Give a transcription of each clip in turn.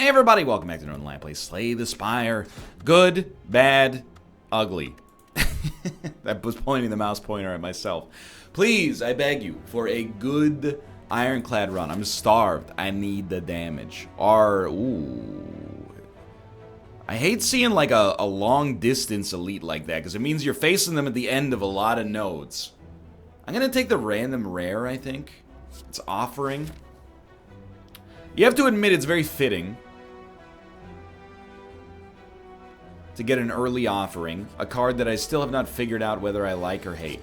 everybody, welcome back to Northernlion. Play Slay the Spire. Good, bad, ugly. I was pointing the mouse pointer at myself. Please, I beg you, for a good ironclad run. I'm starved. I need the damage. Ooh. I hate seeing like a long distance elite like that, because it means you're facing them at the end of a lot of nodes. I'm going to take the random rare, I think. It's offering. You have to admit it's very fitting to get an early offering, a card that I still have not figured out whether I like or hate.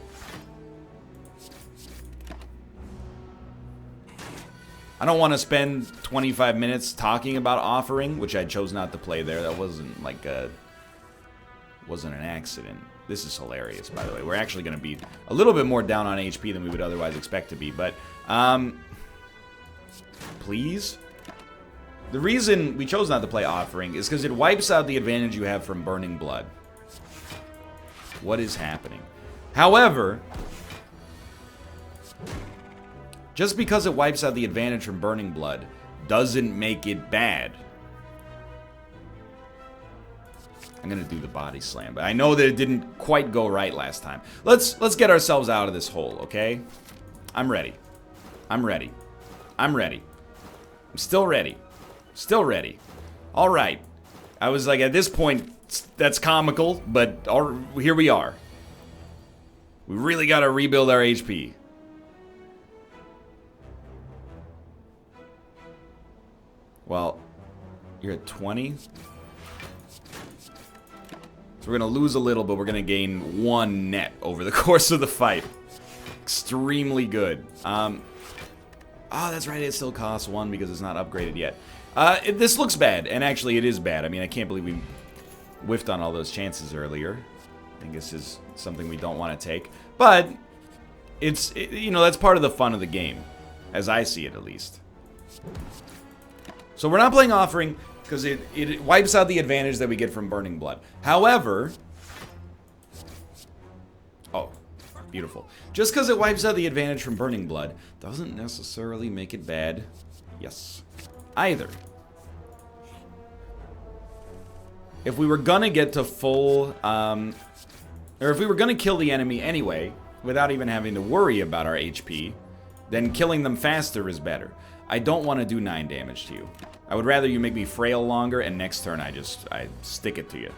I don't want to spend 25 minutes talking about offering, which I chose not to play there. That wasn't like wasn't an accident. This is hilarious, by the way. We're actually going to be a little bit more down on HP than we would otherwise expect to be, but please? The reason we chose not to play offering is because it wipes out the advantage you have from burning blood. What is happening? However, just because it wipes out the advantage from burning blood doesn't make it bad. I'm gonna do the body slam, but I know that it didn't quite go right last time. Let's get ourselves out of this hole, okay? I'm ready. I'm ready. I'm ready. I'm still ready. Still ready. All right. I was like, at this point, that's comical, but here we are. We really got to rebuild our HP. Well, you're at 20. So we're going to lose a little, but we're going to gain 1 net over the course of the fight. Extremely good. Oh, that's right. It still costs 1 because it's not upgraded yet. This looks bad, and actually it is bad. I mean, I can't believe we whiffed on all those chances earlier. I think this is something we don't want to take. But, you know, that's part of the fun of the game, as I see it at least. So we're not playing offering, because it wipes out the advantage that we get from burning blood. However, oh, beautiful. Just because it wipes out the advantage from burning blood doesn't necessarily make it bad. Yes. Either. If we were gonna get to full, or if we were gonna kill the enemy anyway, without even having to worry about our HP, then killing them faster is better. I don't want to do 9 damage to you. I would rather you make me frail longer, and next turn I stick it to you.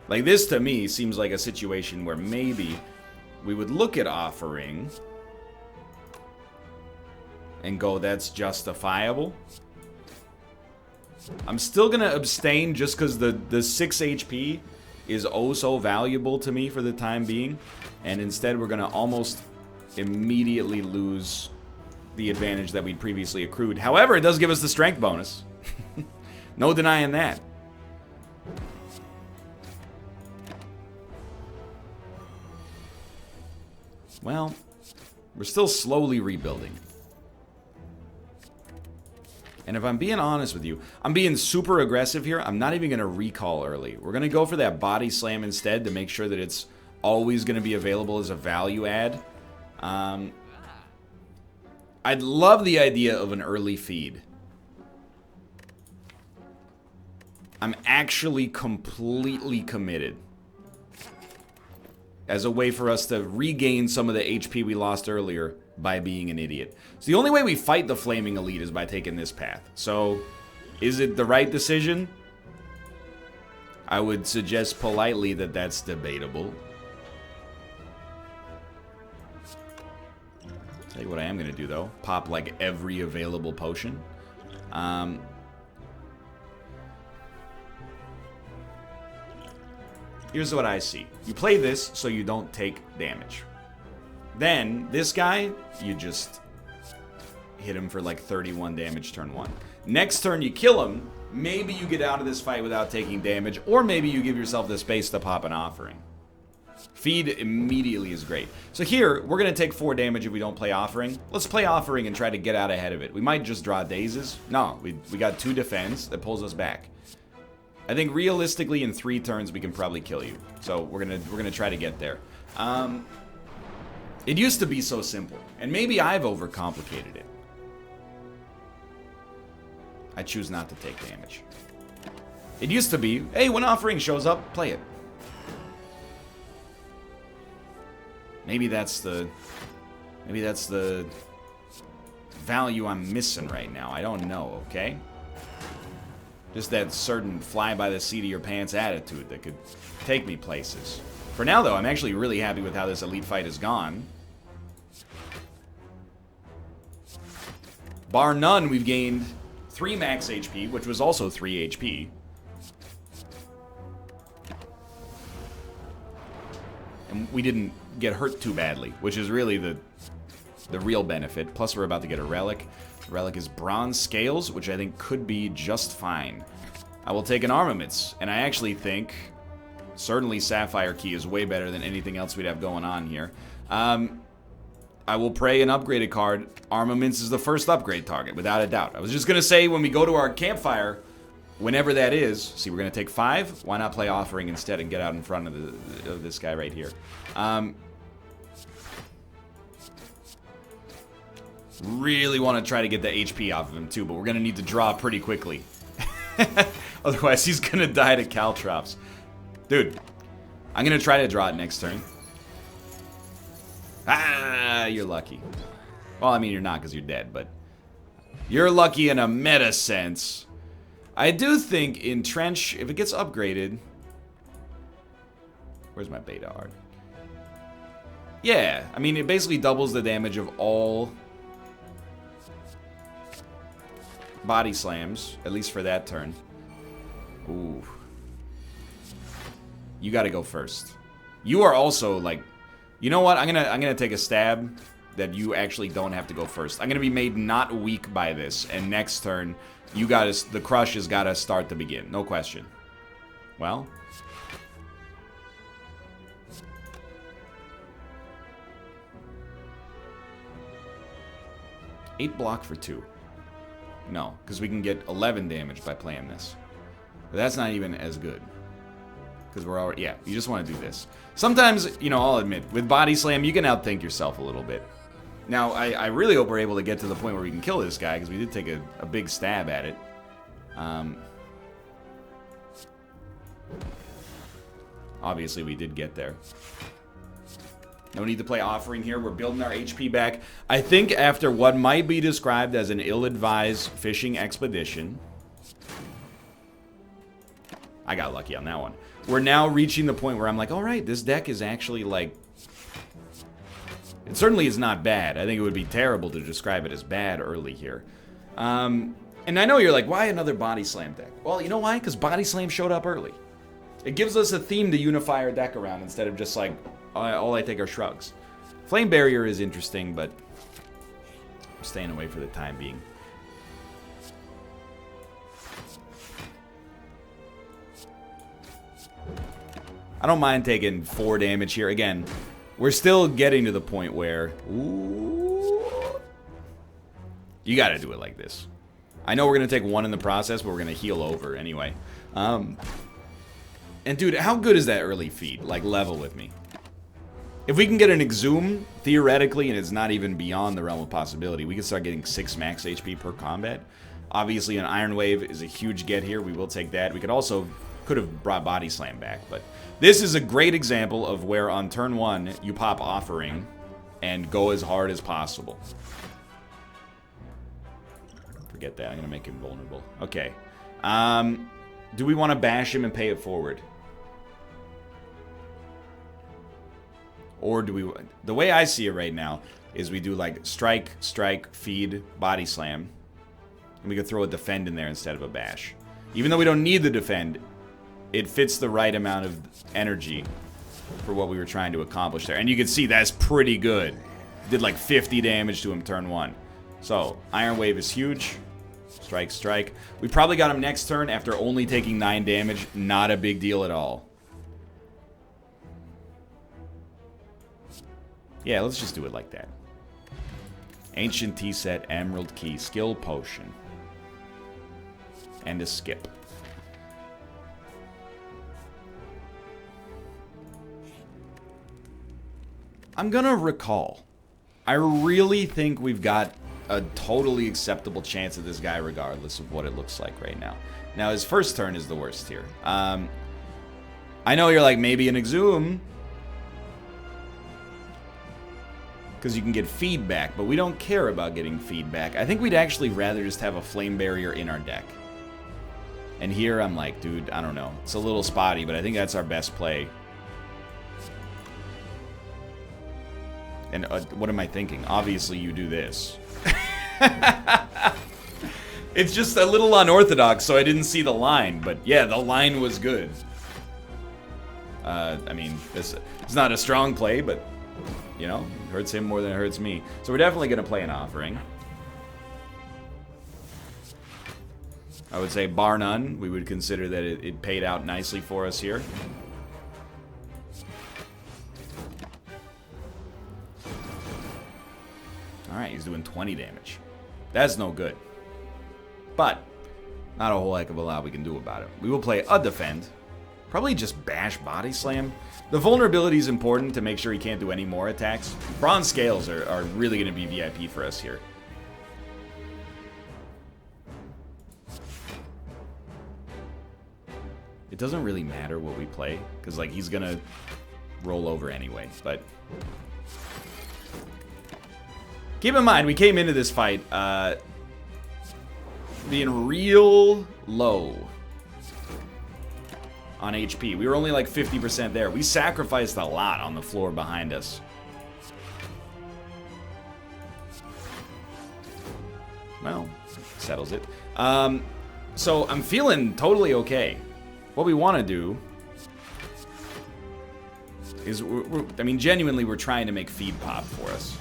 Like, this to me seems like a situation where maybe we would look at offering and go, that's justifiable. I'm still going to abstain just because the 6 HP is oh so valuable to me for the time being. And instead we're going to almost immediately lose the advantage that we'd previously accrued. However, it does give us the strength bonus. No denying that. Well, we're still slowly rebuilding. And if I'm being honest with you, I'm being super aggressive here. I'm not even going to recall early. We're going to go for that body slam instead to make sure that it's always going to be available as a value add. I'd love the idea of an early feed. I'm actually completely committed. As a way for us to regain some of the HP we lost earlier by being an idiot. So the only way we fight the Flaming Elite is by taking this path. So, is it the right decision? I would suggest politely that that's debatable. Tell you what I am going to do, though. Pop, like, every available potion. Here's what I see. You play this so you don't take damage. Then, this guy, you just hit him for like 31 damage turn 1. Next turn you kill him, maybe you get out of this fight without taking damage, or maybe you give yourself the space to pop an offering. Feed immediately is great. So here, we're going to take 4 damage if we don't play offering. Let's play offering and try to get out ahead of it. We might just draw dazes. No, we got 2 defense that pulls us back. I think realistically in 3 turns we can probably kill you. So we're gonna try to get there. It used to be so simple, and maybe I've overcomplicated it. I choose not to take damage. It used to be, hey, when offering shows up, play it. Maybe that's the value I'm missing right now. I don't know, okay? Just that certain fly by the seat of your pants attitude that could take me places. For now, though, I'm actually really happy with how this elite fight has gone. Bar none, we've gained 3 max HP, which was also 3 HP. And we didn't get hurt too badly, which is really the real benefit. Plus, we're about to get a relic. The relic is bronze scales, which I think could be just fine. I will take an armaments, and I actually think certainly sapphire key is way better than anything else we'd have going on here. I will pray an upgraded card. Armaments is the first upgrade target, without a doubt. I was just going to say, when we go to our campfire, whenever that is, see, we're going to take 5. Why not play offering instead and get out in front of this guy right here? Really want to try to get the HP off of him, too, but we're going to need to draw pretty quickly. Otherwise, he's going to die to caltrops. Dude, I'm going to try to draw it next turn. Ah, you're lucky. Well, I mean, you're not because you're dead, but you're lucky in a meta sense. I do think Entrench, if it gets upgraded... Where's my beta art? Yeah, I mean, it basically doubles the damage of all body slams, at least for that turn. Ooh. You gotta go first. You are also, like... You know what? I'm gonna take a stab that you actually don't have to go first. I'm gonna be made not weak by this, and next turn, you gotta... The crush has gotta start to begin. No question. Well... 8 block for 2. No, because we can get 11 damage by playing this. But that's not even as good. Because we're already... Yeah, you just want to do this. Sometimes, you know, I'll admit, with Body Slam, you can outthink yourself a little bit. Now, I really hope we're able to get to the point where we can kill this guy, because we did take a big stab at it. Obviously, we did get there. No need to play offering here. We're building our HP back. I think after what might be described as an ill-advised fishing expedition... I got lucky on that one. We're now reaching the point where I'm like, alright, this deck is actually, like... It certainly is not bad. I think it would be terrible to describe it as bad early here. And I know you're like, why another Body Slam deck? Well, you know why? Because Body Slam showed up early. It gives us a theme to unify our deck around instead of just like, all I take are shrugs. Flame Barrier is interesting, but I'm staying away for the time being. I don't mind taking 4 damage here. Again, we're still getting to the point where... Ooh, you gotta do it like this. I know we're gonna take 1 in the process, but we're gonna heal over anyway. And dude, how good is that early feed? Like, level with me. If we can get an Exhume, theoretically, and it's not even beyond the realm of possibility, we can start getting 6 max HP per combat. Obviously, an Iron Wave is a huge get here. We will take that. We could also... Could have brought Body Slam back, but... This is a great example of where on turn 1, you pop Offering and go as hard as possible. Forget that. I'm going to make him vulnerable. Okay. Do we want to bash him and pay it forward? Or do we... The way I see it right now is we do like strike, strike, feed, Body Slam. And we could throw a defend in there instead of a bash. Even though we don't need the defend, it fits the right amount of energy for what we were trying to accomplish there. And you can see that's pretty good. Did like 50 damage to him turn 1. So, Iron Wave is huge. Strike, strike. We probably got him next turn after only taking 9 damage. Not a big deal at all. Yeah, let's just do it like that. Ancient Tea Set, Emerald Key, Skill Potion. And a skip. I'm gonna recall. I really think we've got a totally acceptable chance at this guy regardless of what it looks like right now. Now, his first turn is the worst here. I know you're like, maybe an Exhume, because you can get feedback, but we don't care about getting feedback. I think we'd actually rather just have a Flame Barrier in our deck. And here I'm like, dude, I don't know. It's a little spotty, but I think that's our best play. And what am I thinking? Obviously, you do this. It's just a little unorthodox, so I didn't see the line. But yeah, the line was good. I mean, it's not a strong play, but, you know, it hurts him more than it hurts me. So we're definitely going to play an Offering. I would say, bar none, we would consider that it paid out nicely for us here. Alright, he's doing 20 damage. That's no good. But, not a whole heck of a lot we can do about it. We will play a Defend. Probably just bash Body Slam. The vulnerability is important to make sure he can't do any more attacks. Bronze Scales are really going to be VIP for us here. It doesn't really matter what we play, because like he's going to roll over anyway, but... Keep in mind, we came into this fight being real low on HP. We were only like 50% there. We sacrificed a lot on the floor behind us. Well, settles it. So I'm feeling totally okay. What we want to do is, I mean, genuinely, we're trying to make feed pop for us.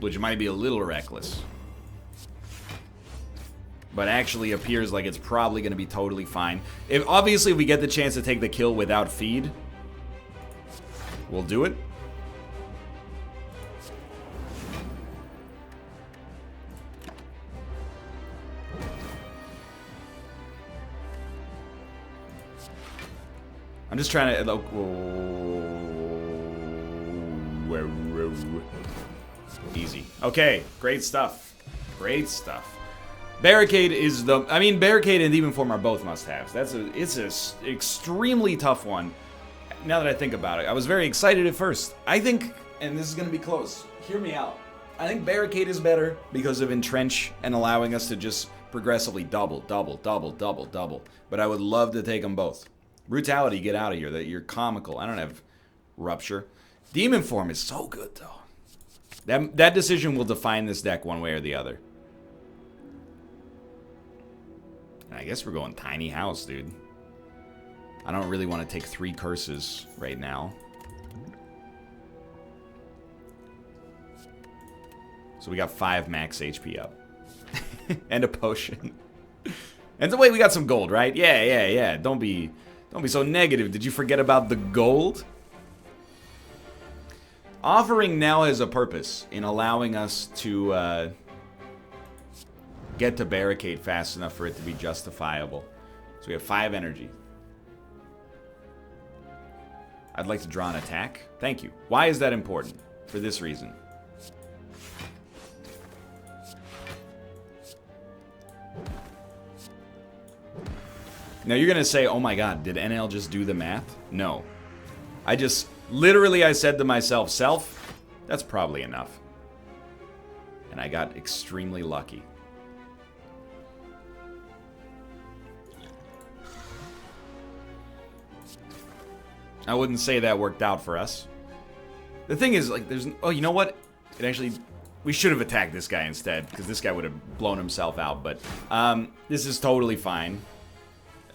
Which might be a little reckless. But actually appears like it's probably going to be totally fine. Obviously, if we get the chance to take the kill without feed, we'll do it. I'm just trying to... Easy. Okay, great stuff. Great stuff. Barricade is the... I mean, Barricade and Demon Form are both must-haves. It's a extremely tough one, now that I think about it. I was very excited at first. I think, and this is going to be close, hear me out. I think Barricade is better because of Entrench and allowing us to just progressively double. But I would love to take them both. Brutality, get out of here. You're comical. I don't have Rupture. Demon Form is so good, though. That decision will define this deck one way or the other. And I guess we're going Tiny House, dude. I don't really want to take 3 curses right now. So we got 5 max HP up. And a potion. And so wait, we got some gold, right? Yeah. Don't be so negative. Did you forget about the gold? Offering now has a purpose in allowing us to get to Barricade fast enough for it to be justifiable. So we have 5 energy. I'd like to draw an attack. Thank you. Why is that important? For this reason. Now you're going to say, oh my god, did NL just do the math? No. Literally, I said to myself, self, that's probably enough. And I got extremely lucky. I wouldn't say that worked out for us. The thing is, like, oh, you know what? We should have attacked this guy instead, because this guy would have blown himself out, but this is totally fine.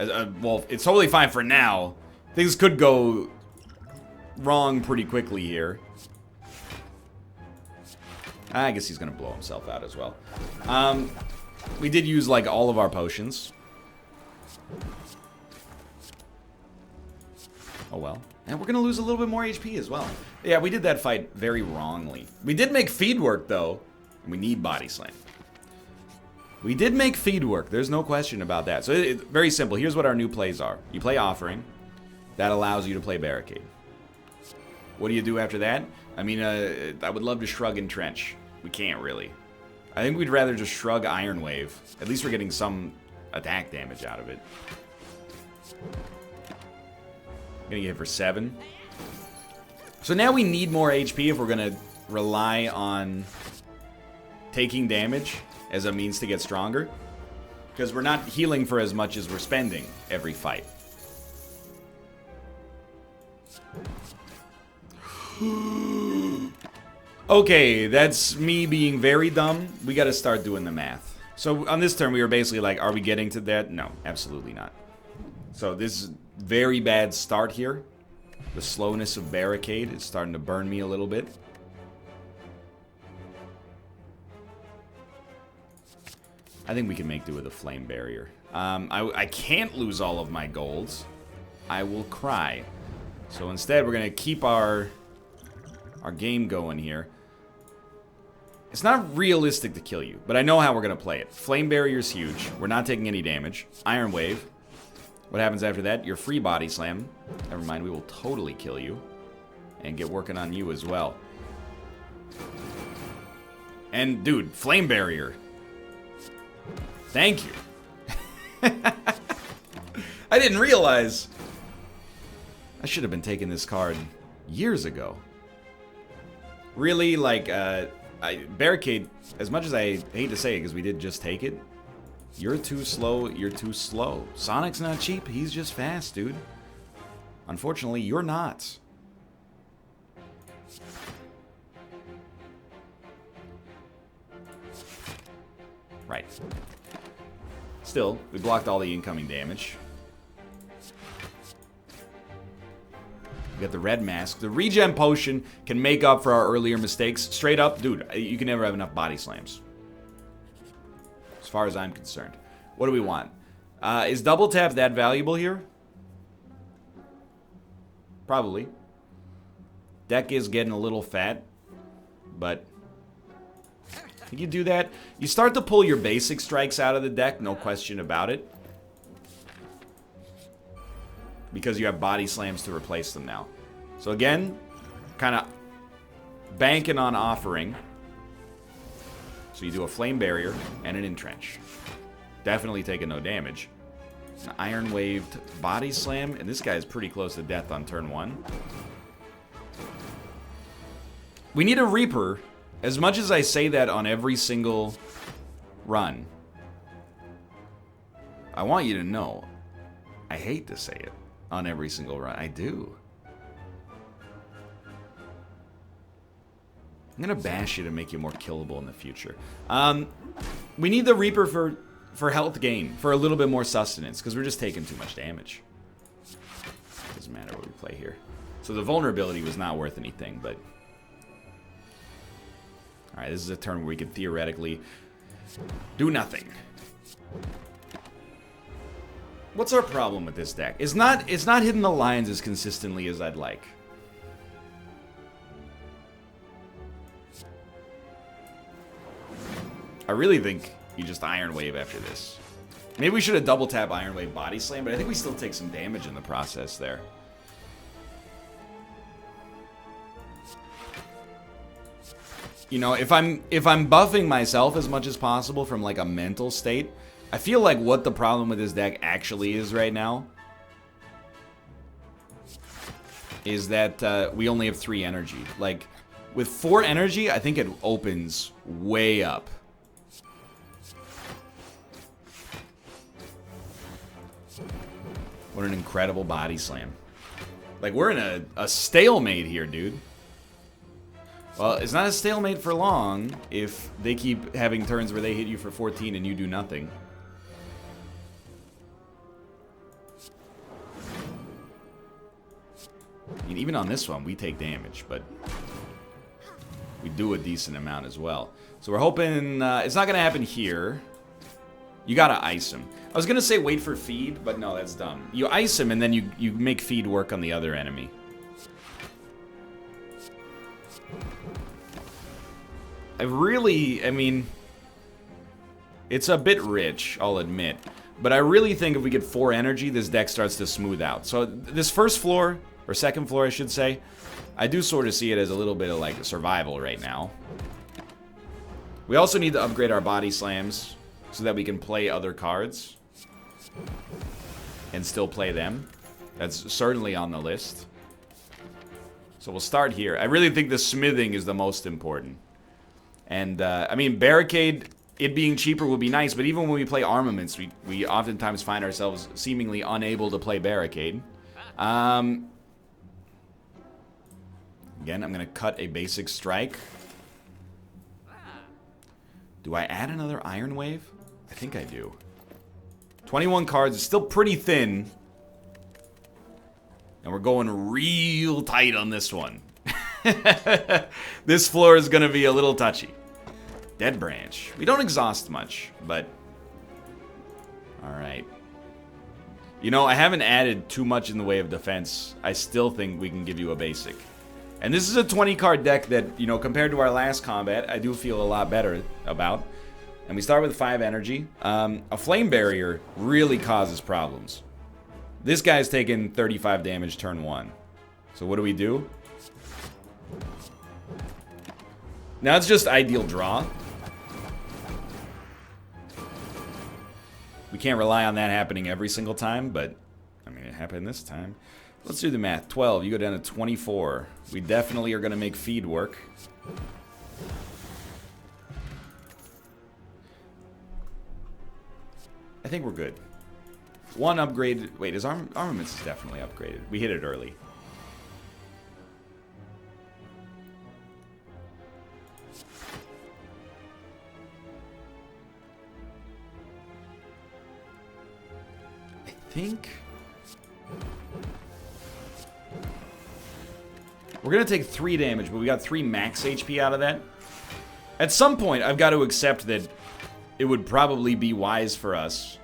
Well, it's totally fine for now. Things could go wrong pretty quickly here. I guess he's gonna blow himself out as well. We did use like all of our potions. Oh well. And we're gonna lose a little bit more HP as well. Yeah, we did that fight very wrongly. We did make feed work though. And we need Body Slam. We did make feed work. There's no question about that. So it's very simple. Here's what our new plays are. You play Offering. That allows you to play Barricade. What do you do after that? I mean, I would love to shrug Entrench. We can't really. I think we'd rather just shrug Iron Wave. At least we're getting some attack damage out of it. Gonna get hit for 7. So now we need more HP if we're gonna rely on taking damage as a means to get stronger. Because we're not healing for as much as we're spending every fight. Okay, that's me being very dumb. We gotta start doing the math. So on this turn, we were basically like, are we getting to that? No, absolutely not. So this is very bad start here. The slowness of Barricade is starting to burn me a little bit. I think we can make do with a Flame Barrier. I can't lose all of my golds. I will cry. So instead, we're gonna keep our game going here. It's not realistic to kill you, but I know how we're going to play it. Flame Barrier is huge. We're not taking any damage. Iron Wave. What happens after that? Your free Body Slam. Never mind, we will totally kill you. And get working on you as well. And, dude, Flame Barrier. Thank you. I didn't realize. I should have been taking this card years ago. Really, like, Barricade, as much as I hate to say it because we did just take it, you're too slow, you're too slow. Sonic's not cheap, he's just fast, dude. Unfortunately, you're not. Right. Still, we blocked all the incoming damage. We got the red mask. The regen potion can make up for our earlier mistakes. Straight up, dude, you can never have enough body slams. As far as I'm concerned. What do we want? Is double tap that valuable here? Probably. Deck is getting a little fat. But you do that. You start to pull your basic strikes out of the deck, no question about it. Because you have body slams to replace them now. So again, kind of banking on offering. So you do a Flame Barrier and an Entrench. Definitely taking no damage. An Iron Waved Body Slam, and this guy is pretty close to death on turn 1. We need a Reaper. As much as I say that on every single run, I want you to know, I hate to say it. On every single run. I do. I'm gonna bash you to make you more killable in the future. We need the Reaper for health gain, for a little bit more sustenance, because we're just taking too much damage. Doesn't matter what we play here. So the vulnerability was not worth anything, but... Alright, this is a turn where we could theoretically do nothing. What's our problem with this deck? It's not hitting the lines as consistently as I'd like. I really think you just Iron Wave after this. Maybe we should have double tap Iron Wave Body Slam, but I think we still take some damage in the process there. You know, if I'm buffing myself as much as possible from like a mental state, I feel like what the problem with this deck actually is right now is that we only have 3 energy. Like, with 4 energy, I think it opens way up. What an incredible body slam. Like, we're in a stalemate here, dude. Well, it's not a stalemate for long if they keep having turns where they hit you for 14 and you do nothing. I mean, even on this one, we take damage, but we do a decent amount as well. So we're hoping it's not going to happen here. You got to ice him. I was going to say wait for feed, but no, that's dumb. You ice him, and then you make feed work on the other enemy. I mean, it's a bit rich, I'll admit. But I really think if we get 4 energy, this deck starts to smooth out. So this first floor, or second floor, I should say, I do sort of see it as a little bit of like a survival right now. We also need to upgrade our body slams so that we can play other cards and still play them. That's certainly on the list. So we'll start here. I really think the smithing is the most important. And, I mean, barricade, it being cheaper would be nice, but even when we play armaments, we oftentimes find ourselves seemingly unable to play barricade. Again, I'm going to cut a basic strike. Do I add another Iron Wave? I think I do. 21 cards is still pretty thin. And we're going real tight on this one. This floor is going to be a little touchy. Dead Branch. We don't exhaust much, but... Alright. You know, I haven't added too much in the way of defense. I still think we can give you a basic. And this is a 20-card deck that, you know, compared to our last combat, I do feel a lot better about. And we start with 5 energy. A Flame Barrier really causes problems. This guy's taking 35 damage turn 1. So what do? Now it's just ideal draw. We can't rely on that happening every single time, but, I mean, it happened this time. Let's do the math. 12, you go down to 24. We definitely are going to make feed work. I think we're good. 1 upgrade. Wait, his armaments is definitely upgraded. We hit it early. I think we're gonna take 3 damage, but we got 3 max HP out of that. At some point, I've got to accept that it would probably be wise for us.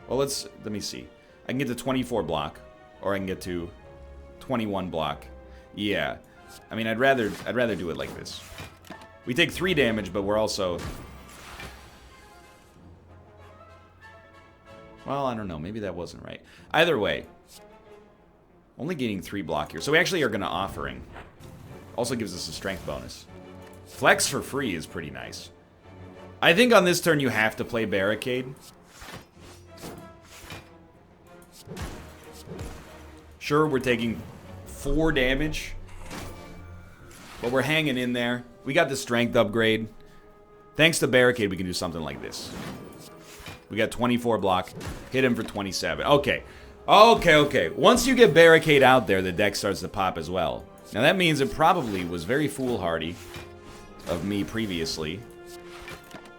Well, let me see. I can get to 24 block, or I can get to 21 block. Yeah, I mean, I'd rather do it like this. We take 3 damage, but we're also... Well, I don't know. Maybe that wasn't right. Either way, only gaining 3 block here. So we actually are going to offering. Also gives us a strength bonus. Flex for free is pretty nice. I think on this turn you have to play barricade. Sure, we're taking 4 damage, but we're hanging in there. We got the strength upgrade. Thanks to barricade, we can do something like this. We got 24 block. Hit him for 27. Okay. Okay. Once you get barricade out there, the deck starts to pop as well. Now that means it probably was very foolhardy of me previously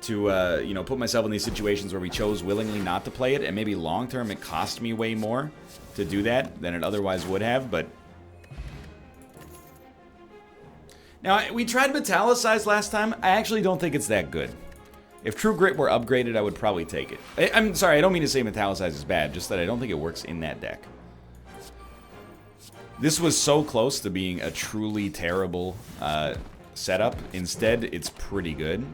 to, you know, put myself in these situations where we chose willingly not to play it, and maybe long term it cost me way more to do that than it otherwise would have, but... Now, we tried Metallicize last time. I actually don't think it's that good. If True Grit were upgraded, I would probably take it. I'm sorry, I don't mean to say Metallicize is bad, just that I don't think it works in that deck. This was so close to being a truly terrible setup. Instead, it's pretty good.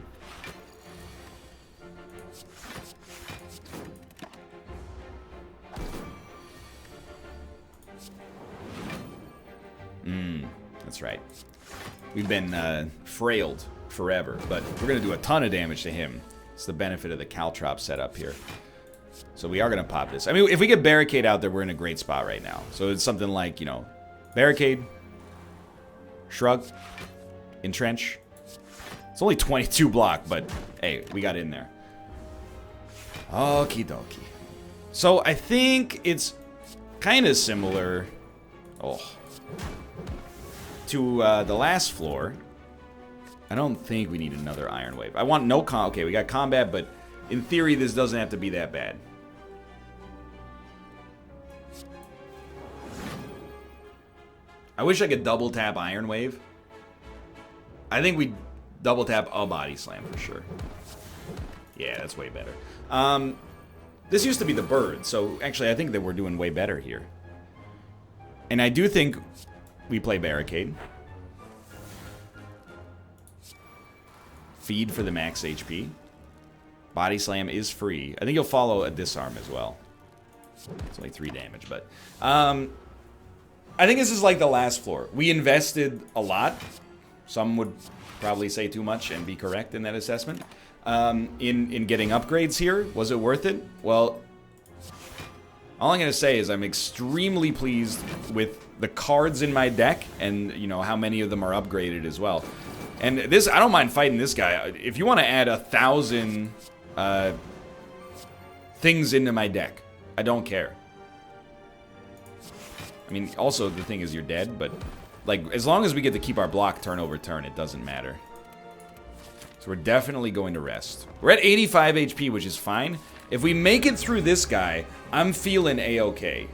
That's right. We've been frailed forever, but we're going to do a ton of damage to him. It's the benefit of the Caltrop setup here. So we are going to pop this. I mean, if we get Barricade out there, we're in a great spot right now. So it's something like, you know, Barricade, Shrug, Entrench. It's only 22 block, but hey, we got in there. Okie dokie. So I think it's kind of similar to the last floor. I don't think we need another Iron Wave. I want no okay, we got combat, but in theory, this doesn't have to be that bad. I wish I could double tap Iron Wave. I think we double tap a Body Slam for sure. Yeah, that's way better. This used to be the bird, so actually I think that we're doing way better here. And I do think we play Barricade. Feed for the max HP. Body Slam is free. I think you'll follow a Disarm as well. It's only 3 damage, but... I think this is like the last floor. We invested a lot, Some would probably say too much and be correct in that assessment. In getting upgrades here, was it worth it? Well, all I'm going to say is I'm extremely pleased with the cards in my deck and, you know, how many of them are upgraded as well. And this, I don't mind fighting this guy. If you want to add 1,000 things into my deck, I don't care. I mean, also the thing is you're dead, but like as long as we get to keep our block turn over turn, it doesn't matter. So we're definitely going to rest. We're at 85 HP, which is fine. If we make it through this guy, I'm feeling A-okay.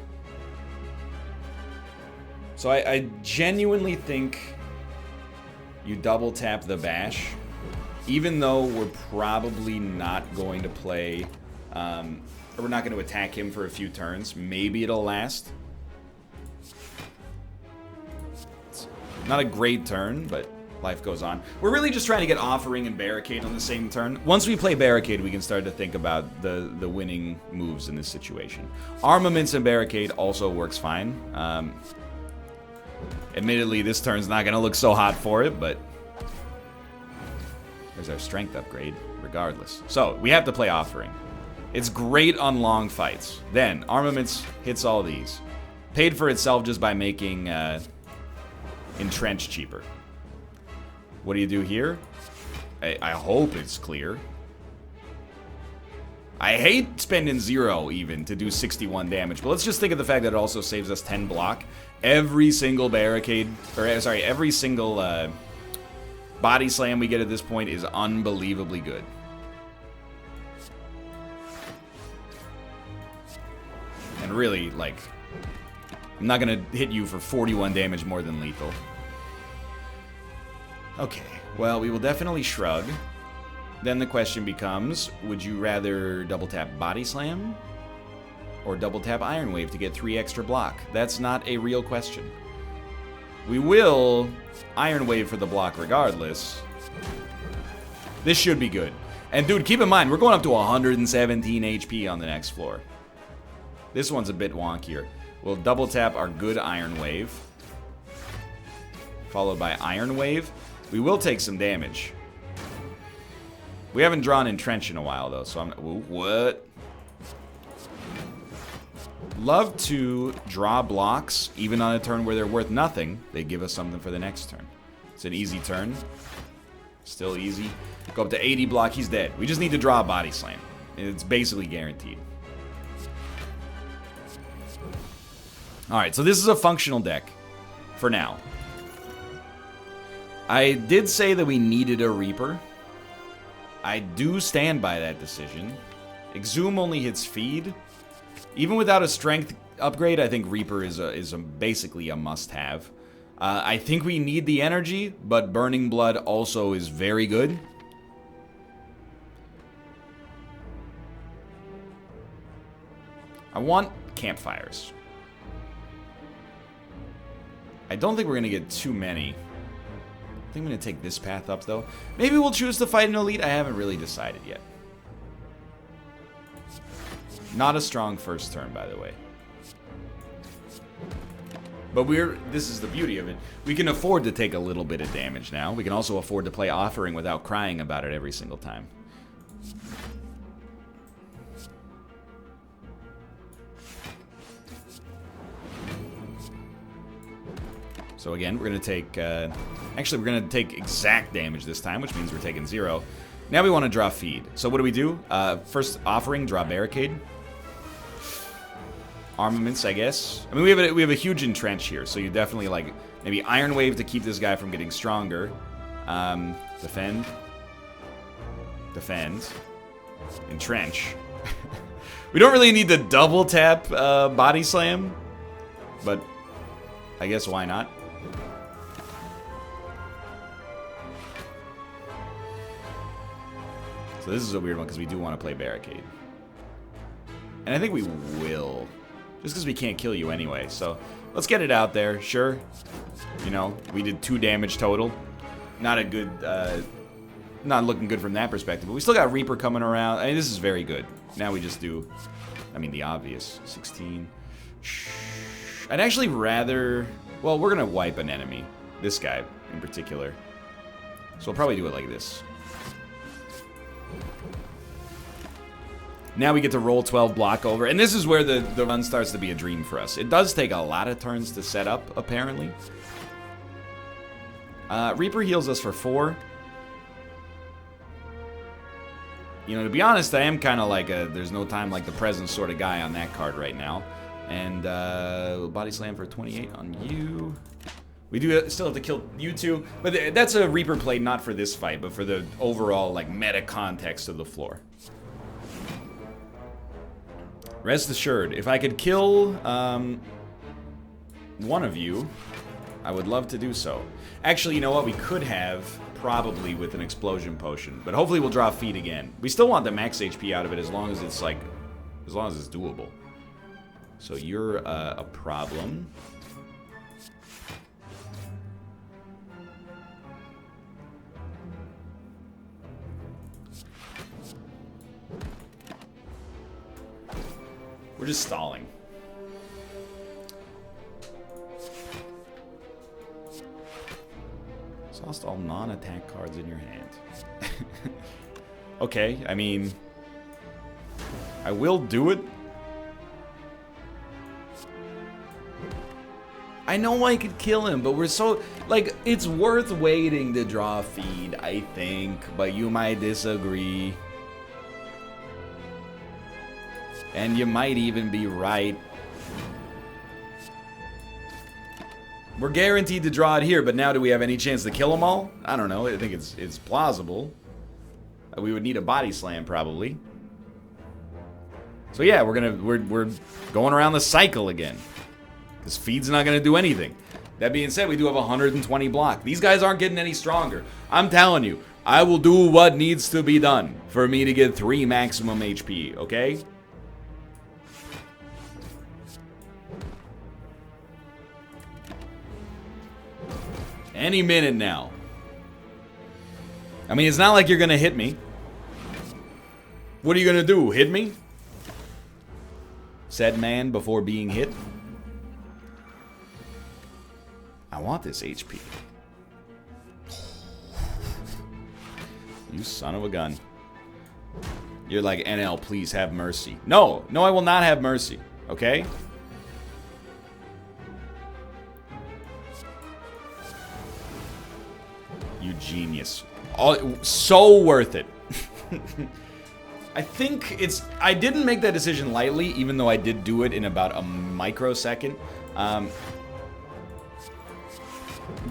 So I genuinely think you double tap the bash, even though we're probably not going to play, or we're not going to attack him for a few turns. Maybe it'll last. It's not a great turn, but life goes on. We're really just trying to get Offering and Barricade on the same turn. Once we play Barricade, we can start to think about the winning moves in this situation. Armaments and Barricade also works fine. Admittedly, this turn's not going to look so hot for it, but there's our strength upgrade, regardless. So, we have to play Offering. It's great on long fights. Then, Armaments hits all these. Paid for itself just by making Entrench cheaper. What do you do here? I hope it's clear. I hate spending 0 even to do 61 damage, but let's just think of the fact that it also saves us 10 block. Every single barricade, or sorry, every single body slam we get at this point is unbelievably good. And really, like, I'm not gonna hit you for 41 damage more than lethal. Okay, well, we will definitely shrug. Then the question becomes, would you rather double tap Body Slam or double tap Iron Wave to get 3 extra block? That's not a real question. We will Iron Wave for the block regardless. This should be good. And dude, keep in mind, we're going up to 117 HP on the next floor. This one's a bit wonkier. We'll double tap our good Iron Wave, followed by Iron Wave. We will take some damage. We haven't drawn Entrench in a while, though, so I'm... What? Love to draw blocks, even on a turn where they're worth nothing. They give us something for the next turn. It's an easy turn. Still easy. Go up to 80 block, he's dead. We just need to draw a Body Slam. It's basically guaranteed. Alright, so this is a functional deck. For now. I did say that we needed a Reaper. I do stand by that decision. Exhume only hits feed. Even without a strength upgrade, I think Reaper is basically a must-have. I think we need the energy, but Burning Blood also is very good. I want campfires. I don't think we're going to get too many. I think I'm going to take this path up, though. Maybe we'll choose to fight an elite. I haven't really decided yet. Not a strong first turn, by the way. But this is the beauty of it. We can afford to take a little bit of damage now. We can also afford to play Offering without crying about it every single time. So again, we're going to take... actually, we're going to take exact damage this time, which means we're taking 0. Now we want to draw feed. So what do? First Offering, draw Barricade. Armaments, I guess. I mean, we have a huge Entrench here, so you definitely, like, maybe Iron Wave to keep this guy from getting stronger. Defend. Defend. Entrench. We don't really need to double tap Body Slam, but I guess why not? So this is a weird one because we do want to play Barricade. And I think we will. Just because we can't kill you anyway. So let's get it out there. Sure. You know, we did 2 damage total. Not a good... not looking good from that perspective. But we still got Reaper coming around. I mean, this is very good. Now we just do... I mean, the obvious. 16. I'd actually rather... Well, we're going to wipe an enemy. This guy in particular. So we'll probably do it like this. Now we get to roll 12 block over. And this is where the run starts to be a dream for us. It does take a lot of turns to set up, apparently. Reaper heals us for 4. You know, to be honest, I am kind of like a there's no time like the present sort of guy on that card right now. And body slam for 28 on you. We do still have to kill you two, but that's a Reaper play not for this fight, but for the overall like meta context of the floor. Rest assured, if I could kill one of you, I would love to do so. Actually, you know what? We could have probably with an explosion potion, but hopefully we'll draw a feed again. We still want the max HP out of it as long as it's like, as long as it's doable. So you're a problem. We're just stalling. Exhaust all non-attack cards in your hand. Okay, I mean, I will do it. I know I could kill him, but we're so, like, it's worth waiting to draw a feed, I think, but you might disagree. And you might even be right. We're guaranteed to draw it here, but now do we have any chance to kill them all? I don't know. I think it's plausible. We would need a body slam probably. So yeah, we're going around the cycle again. Because feed's not gonna do anything. That being said, we do have 120 block. These guys aren't getting any stronger. I'm telling you, I will do what needs to be done for me to get 3 maximum HP, okay? Any minute now. I mean, it's not like you're gonna hit me. What are you gonna do? Hit me? Said man before being hit. I want this HP. You son of a gun. You're like, NL, please have mercy. No, no, I will not have mercy. Okay? You genius. Oh, so worth it. I think it's... I didn't make that decision lightly, even though I did do it in about a microsecond.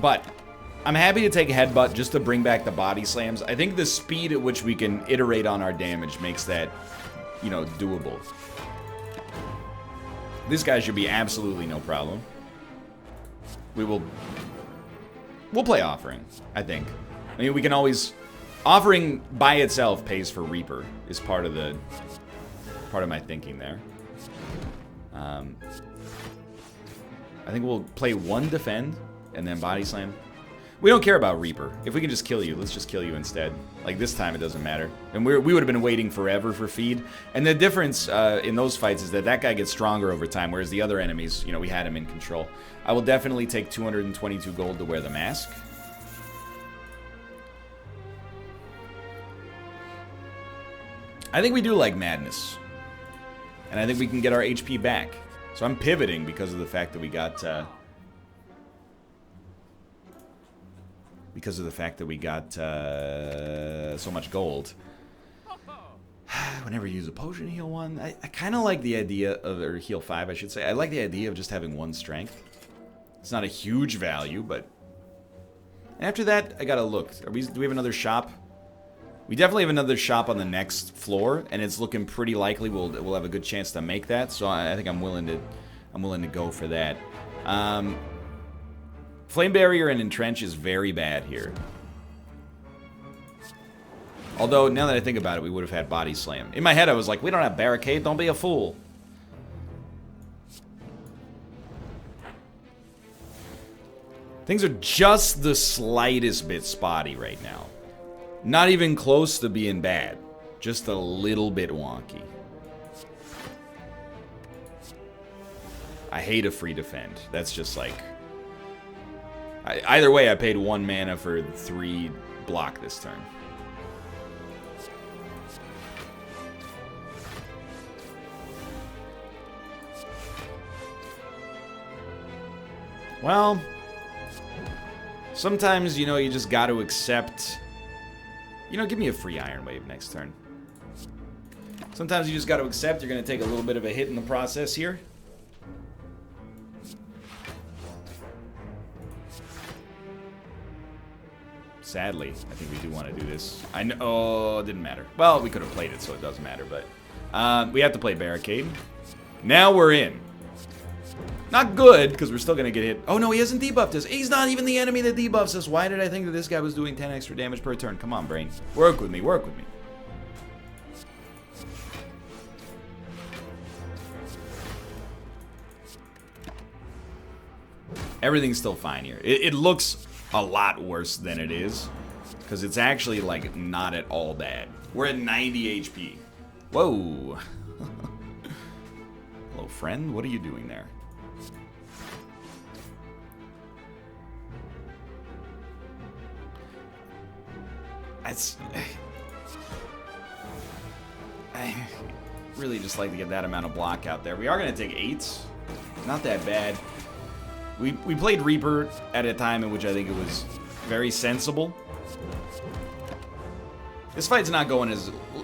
But I'm happy to take a headbutt just to bring back the body slams. I think the speed at which we can iterate on our damage makes that, you know, doable. This guy should be absolutely no problem. We'll play Offering, I think. I mean, we can always... Offering by itself pays for Reaper, is part of my thinking there. I think we'll play 1 defend, and then body slam. We don't care about Reaper. If we can just kill you, let's just kill you instead. Like, this time it doesn't matter. And we would have been waiting forever for feed. And the difference in those fights is that guy gets stronger over time, whereas the other enemies, you know, we had him in control. I will definitely take 222 gold to wear the mask. I think we do like Madness. And I think we can get our HP back. So I'm pivoting because of the fact that we got... so much gold. Whenever you use a potion, heal 1. I kind of like the idea of... Or heal 5, I should say. I like the idea of just having 1 strength. It's not a huge value, but... After that, I gotta look. Do we have another shop? We definitely have another shop on the next floor, and it's looking pretty likely we'll have a good chance to make that. So I think I'm willing to go for that. Flame Barrier and Entrench is very bad here. Although now that I think about it, we would have had Body Slam. In my head, I was like, we don't have Barricade. Don't be a fool. Things are just the slightest bit spotty right now. Not even close to being bad. Just a little bit wonky. I hate a free defend. That's just like... either way, I paid 1 mana for 3 block this turn. Well, sometimes, you know, you just got to accept... You know, give me a free Iron Wave next turn. Sometimes you just got to accept you're going to take a little bit of a hit in the process here. Sadly, I think we do want to do this. I know, oh, it didn't matter. Well, we could have played it, so it doesn't matter, but we have to play Barricade. Now we're in. Not good, because we're still going to get hit. Oh, no, he hasn't debuffed us. He's not even the enemy that debuffs us. Why did I think that this guy was doing 10 extra damage per turn? Come on, brain. Work with me, work with me. Everything's still fine here. It looks a lot worse than it is, because it's actually, like, not at all bad. We're at 90 HP. Whoa. Hello, friend. What are you doing there? I really just like to get that amount of block out there. We are going to take 8s. Not that bad. We played Reaper at a time in which I think it was very sensible. This fight's not going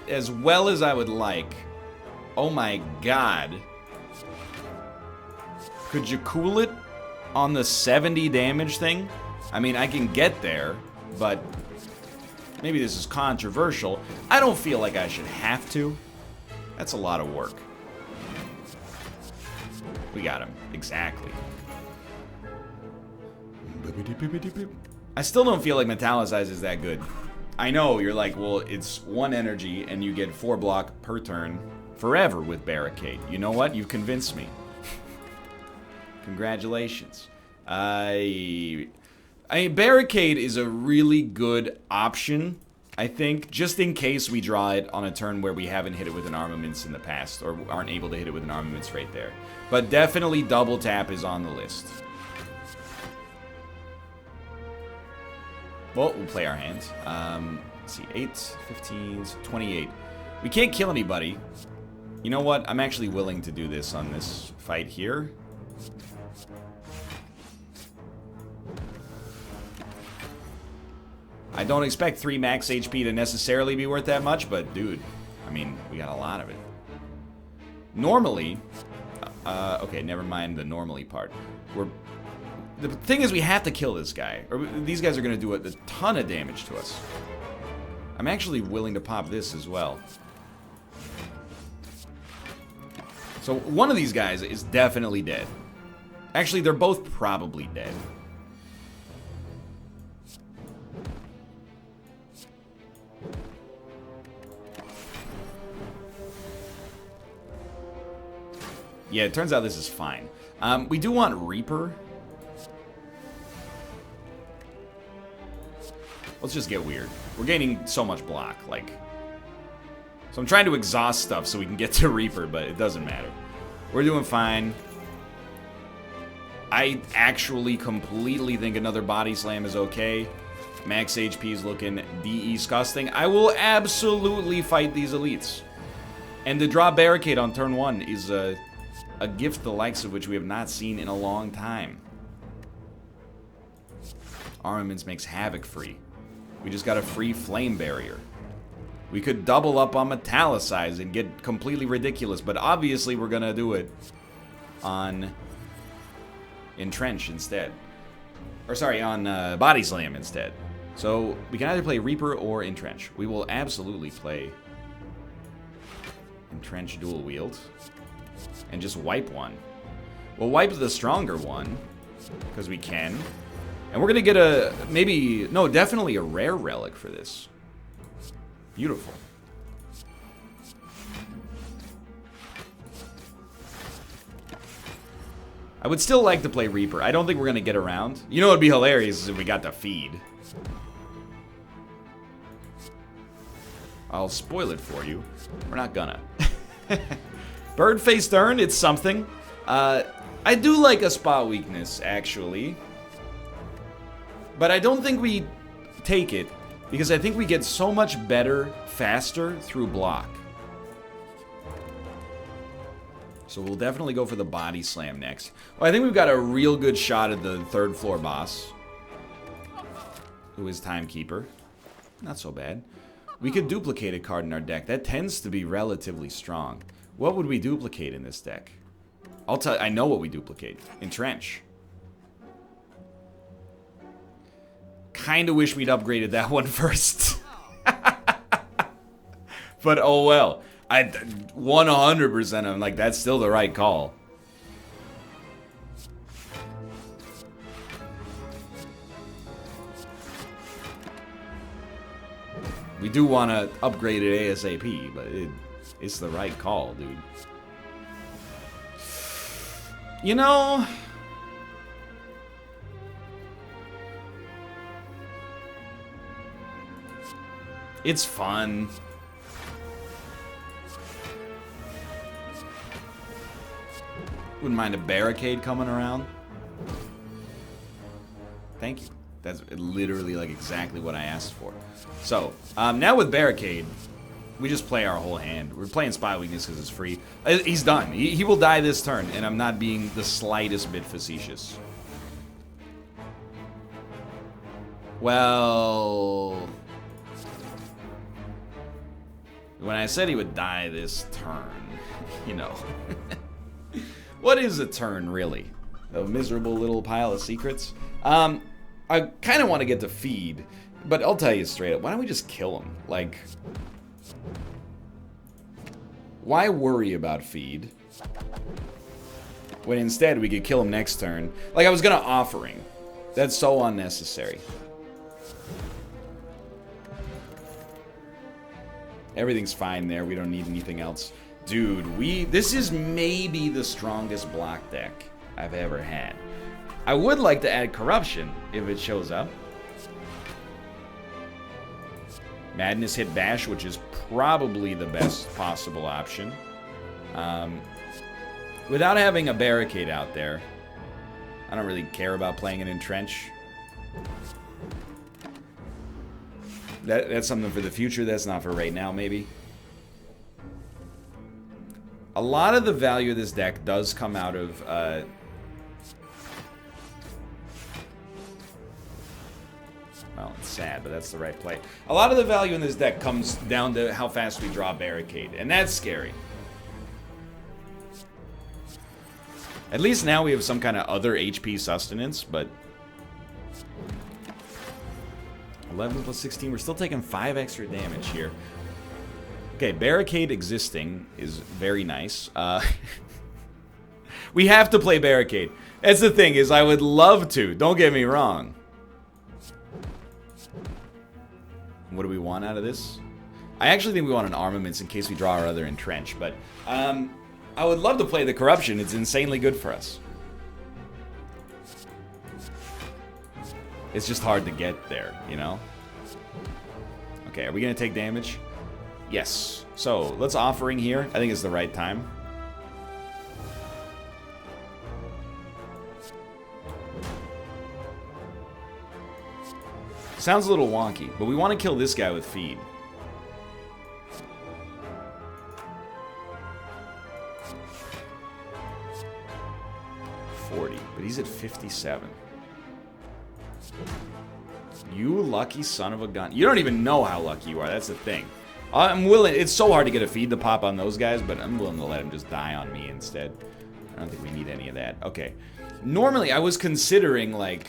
as well as I would like. Oh my god. Could you cool it on the 70 damage thing? I mean, I can get there, but... Maybe this is controversial. I don't feel like I should have to. That's a lot of work. We got him. Exactly. I still don't feel like Metallicize is that good. I know, you're like, well, it's 1 energy and you get 4 block per turn forever with Barricade. You know what? You've convinced me. Congratulations. I mean, Barricade is a really good option, I think, just in case we draw it on a turn where we haven't hit it with an Armaments in the past, or aren't able to hit it with an Armaments right there. But definitely Double Tap is on the list. Well, we'll play our hands. Let's see, 8s, 15s, 28. We can't kill anybody. You know what? I'm actually willing to do this on this fight here. I don't expect 3 max HP to necessarily be worth that much, but dude, I mean, we got a lot of it. Normally, okay, never mind the normally part. The thing is, we have to kill this guy, or these guys are going to do a ton of damage to us. I'm actually willing to pop this as well. So one of these guys is definitely dead. Actually, they're both probably dead. Yeah, it turns out this is fine. We do want Reaper. Let's just get weird. We're gaining so much block, like... So I'm trying to exhaust stuff so we can get to Reaper, but it doesn't matter. We're doing fine. I actually completely think another Body Slam is okay. Max HP is looking disgusting. I will absolutely fight these elites. And to draw Barricade on turn 1 is a gift the likes of which we have not seen in a long time. Armaments makes Havoc free. We just got a free Flame Barrier. We could double up on Metallicize and get completely ridiculous, but obviously we're gonna do it on Entrench instead. Or sorry, on Body Slam instead. So we can either play Reaper or Entrench. We will absolutely play Entrench dual wield and just wipe one. We'll wipe the stronger one because we can. And we're gonna get a, maybe, no, definitely a rare relic for this. Beautiful. I would still like to play Reaper. I don't think we're gonna get around. You know what would be hilarious is if we got to feed. I'll spoil it for you. We're not gonna. Bird face turn, it's something. I do like a spot weakness, actually. But I don't think we take it Because I think we get so much better, faster through block. So we'll definitely go for the body slam next. Well, I think we've got a real good shot at the 3rd floor boss, who is Timekeeper. Not so bad. We could duplicate a card in our deck. That tends to be relatively strong. What would we duplicate in this deck? I know what we duplicate. Entrench. Kinda wish we'd upgraded that one first. But oh well. 100% I'm like, that's still the right call. We do want to upgrade it ASAP, but it's the right call, dude. You know, it's fun. Wouldn't mind a barricade coming around. Thank you. That's literally like exactly what I asked for. So, now with barricade, we just play our whole hand. We're playing Spy Weakness because it's free. He's done. He will die this turn, and I'm not being the slightest bit facetious. Well, when I said he would die this turn, you know. What is a turn, really? A miserable little pile of secrets? I kind of want to get to feed, but I'll tell you straight up, why don't we just kill him? Like, why worry about feed when instead we could kill him next turn? Like, I was gonna Offering. That's so unnecessary. Everything's fine there. We don't need anything else. Dude, this is maybe the strongest block deck I've ever had. I would like to add Corruption if it shows up. Madness hit Bash, which is probably the best possible option. Without having a barricade out there, I don't really care about playing an Entrench. That's something for the future. That's not for right now, maybe. A lot of the value of this deck does come out of... well, it's sad, but that's the right play. A lot of the value in this deck comes down to how fast we draw Barricade, and that's scary. At least now we have some kind of other HP sustenance, but... 11 plus 16, we're still taking 5 extra damage here. Okay, Barricade existing is very nice. We have to play Barricade. That's the thing, is I would love to. Don't get me wrong. What do we want out of this? I actually think we want an Armaments in case we draw our other Entrench, but I would love to play the Corruption. It's insanely good for us. It's just hard to get there, you know? Okay, are we going to take damage? Yes. So, let's Offering here. I think it's the right time. Sounds a little wonky, but we want to kill this guy with Feed. $40, but he's at 57. You lucky son of a gun. You don't even know how lucky you are. That's the thing. I'm willing. It's so hard to get a feed to pop on those guys, but I'm willing to let him just die on me instead. I don't think we need any of that. Okay. Normally, I was considering, like,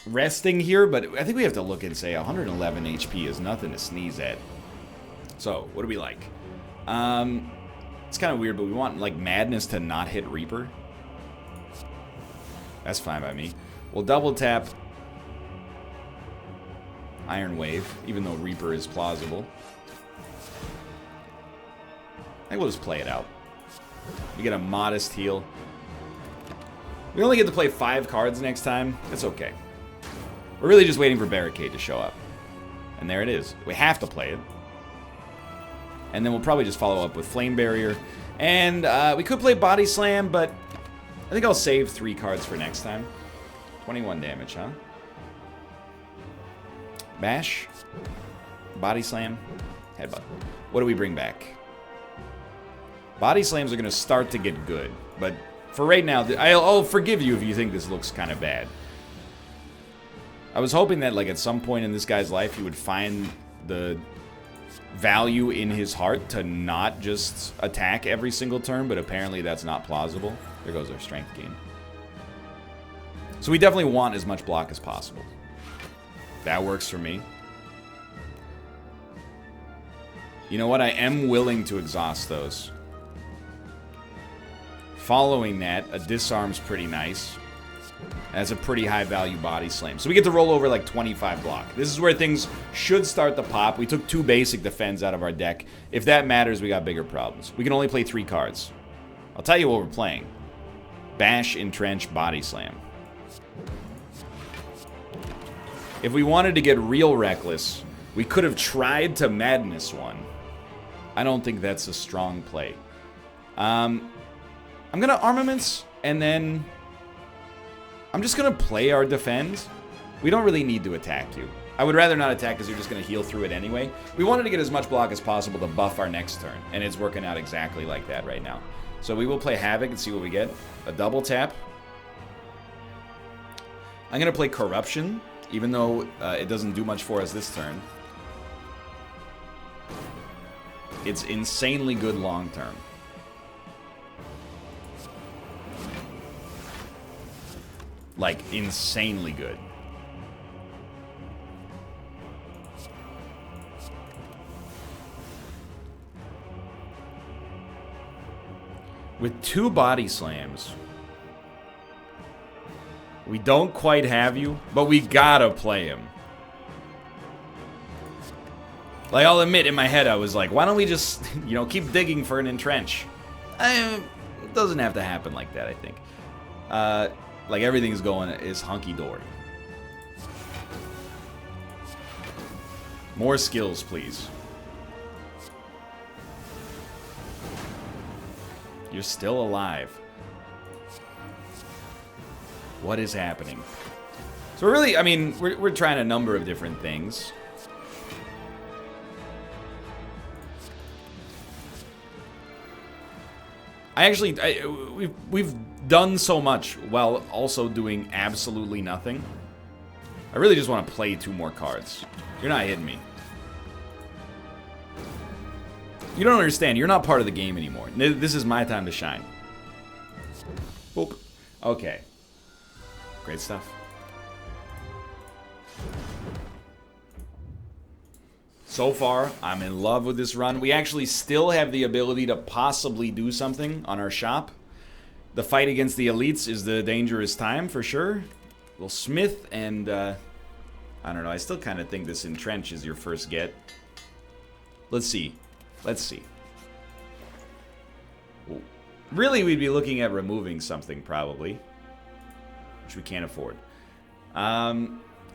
resting here, but I think we have to look and say 111 HP is nothing to sneeze at. So, what do we like? It's kind of weird, but we want, like, Madness to not hit Reaper. That's fine by me. We'll double tap Iron Wave, even though Reaper is plausible. I think we'll just play it out. We get a modest heal. We only get to play 5 cards next time. That's okay. We're really just waiting for Barricade to show up. And there it is. We have to play it. And then we'll probably just follow up with Flame Barrier. And we could play Body Slam, but I think I'll save 3 cards for next time. 21 damage, huh? Bash. Body slam. Headbutt. What do we bring back? Body slams are going to start to get good. But for right now, I'll forgive you if you think this looks kind of bad. I was hoping that, like, at some point in this guy's life, he would find the value in his heart to not just attack every single turn, but apparently that's not plausible. There goes our strength gain. So we definitely want as much block as possible. That works for me. You know what? I am willing to exhaust those. Following that, a disarm's pretty nice. That's a pretty high value body slam. So we get to roll over like 25 block. This is where things should start to pop. We took 2 basic defense out of our deck. If that matters, we got bigger problems. We can only play 3 cards. I'll tell you what we're playing. Bash, Entrench, Body Slam. If we wanted to get real reckless, we could have tried to Madness one. I don't think that's a strong play. I'm going to Armaments, and then I'm just going to play our defend. We don't really need to attack you. I would rather not attack because you're just going to heal through it anyway. We wanted to get as much block as possible to buff our next turn, and it's working out exactly like that right now. So we will play Havoc and see what we get. A double tap. I'm going to play Corruption, even though it doesn't do much for us this turn. It's insanely good long term. Like, insanely good. With 2 body slams, we don't quite have you, but we gotta play him. Like, I'll admit, in my head, I was like, why don't we just, you know, keep digging for an entrench? It doesn't have to happen like that, I think. Like, everything's going is hunky-dory. More skills, please. You're still alive. What is happening? So we're really, I mean, we're trying a number of different things. We've done so much while also doing absolutely nothing. I really just want to play 2 more cards. You're not hitting me. You don't understand. You're not part of the game anymore. This is my time to shine. Boop. Okay. Great stuff. So far, I'm in love with this run. We actually still have the ability to possibly do something on our shop. The fight against the elites is the dangerous time, for sure. Well, Smith and, I don't know. I still kind of think this Entrench is your first get. Let's see. Let's see. Really, we'd be looking at removing something, probably. Which we can't afford.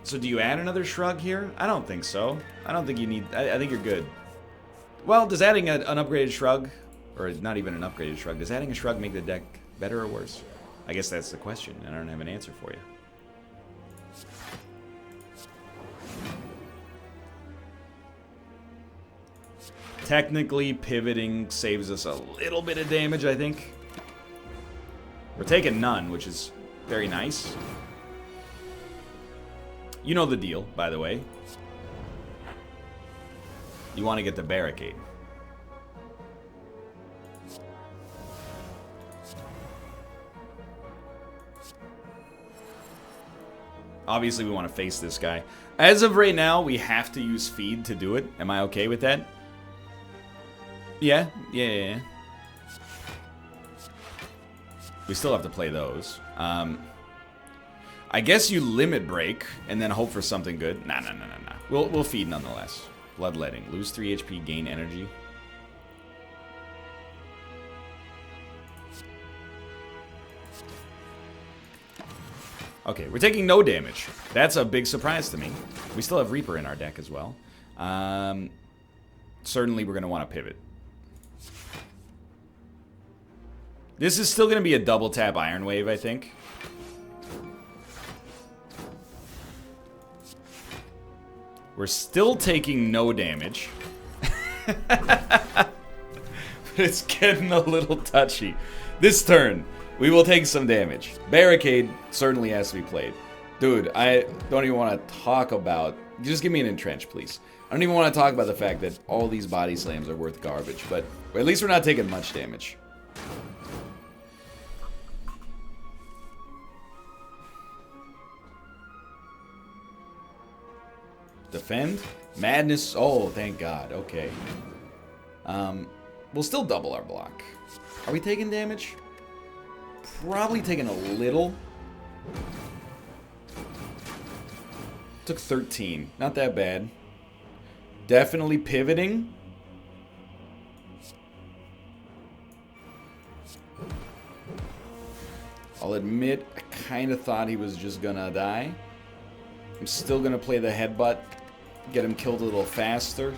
So do you add another shrug here? I don't think so. I don't think you need... I think you're good. Well, does adding an upgraded shrug, or not even an upgraded shrug, does adding a shrug make the deck better or worse? I guess that's the question, and I don't have an answer for you. Technically, pivoting saves us a little bit of damage, I think. We're taking none, which is very nice. You know the deal, by the way. You want to get the barricade. Obviously, we want to face this guy. As of right now, we have to use feed to do it. Am I okay with that? Yeah. We still have to play those. I guess you limit break and then hope for something good. Nah. We'll feed nonetheless. Bloodletting. Lose 3 HP, gain energy. Okay, we're taking no damage. That's a big surprise to me. We still have Reaper in our deck as well. Certainly we're going to want to pivot. This is still going to be a double tap Iron Wave, I think. We're still taking no damage. It's getting a little touchy. This turn, we will take some damage. Barricade certainly has to be played. Dude, I don't even want to talk about... Just give me an entrench, please. I don't even want to talk about the fact that all these body slams are worth garbage, but at least we're not taking much damage. Defend? Madness. Oh, thank God. Okay. We'll still double our block. Are we taking damage? Probably taking a little. Took 13. Not that bad. Definitely pivoting. I'll admit, I kind of thought he was just gonna die. I'm still gonna play the headbutt. Get him killed a little faster.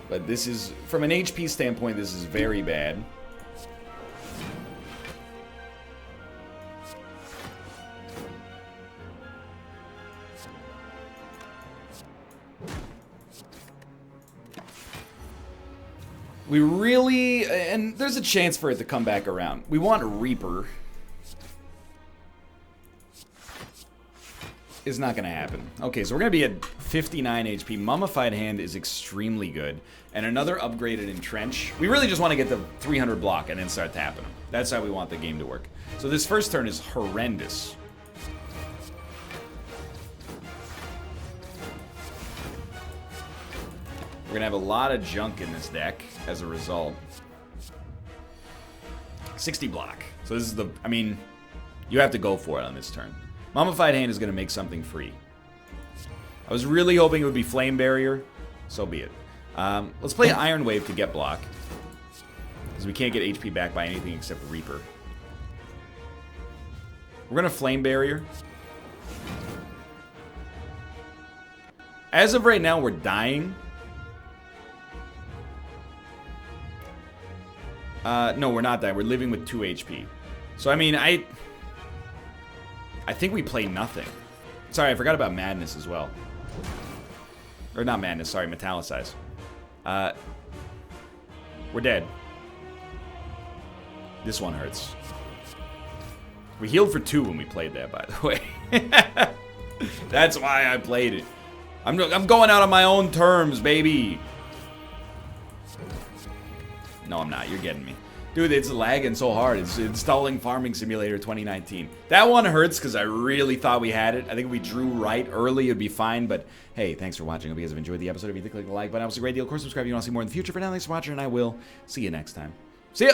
But this is, from an HP standpoint, this is very bad. We really, and there's a chance for it to come back around. We want Reaper. Is not going to happen. Okay, so we're going to be at 59 HP. Mummified Hand is extremely good. And another upgraded Entrench. We really just want to get the 300 block and then start tapping them. That's how we want the game to work. So this first turn is horrendous. We're going to have a lot of junk in this deck as a result. 60 block. So this is the, I mean, you have to go for it on this turn. Mummified Hand is going to make something free. I was really hoping it would be Flame Barrier. So be it. Let's play Iron Wave to get block. Because we can't get HP back by anything except Reaper. We're going to Flame Barrier. As of right now, we're dying. No, we're not dying. We're living with 2 HP. So, I mean, I think we play nothing. Sorry, I forgot about Madness as well. Or not Madness, sorry, Metallicize. We're dead. This one hurts. We healed for 2 when we played that, by the way. That's why I played it. I'm going out on my own terms, baby. No, I'm not. You're getting me. Dude, it's lagging so hard. It's installing Farming Simulator 2019. That one hurts because I really thought we had it. I think if we drew right early, it'd be fine. But hey, thanks for watching. I hope you guys have enjoyed the episode. If you did, click the like button. That was a great deal. Of course, subscribe if you want to see more in the future. For now, thanks for watching, and I will see you next time. See ya!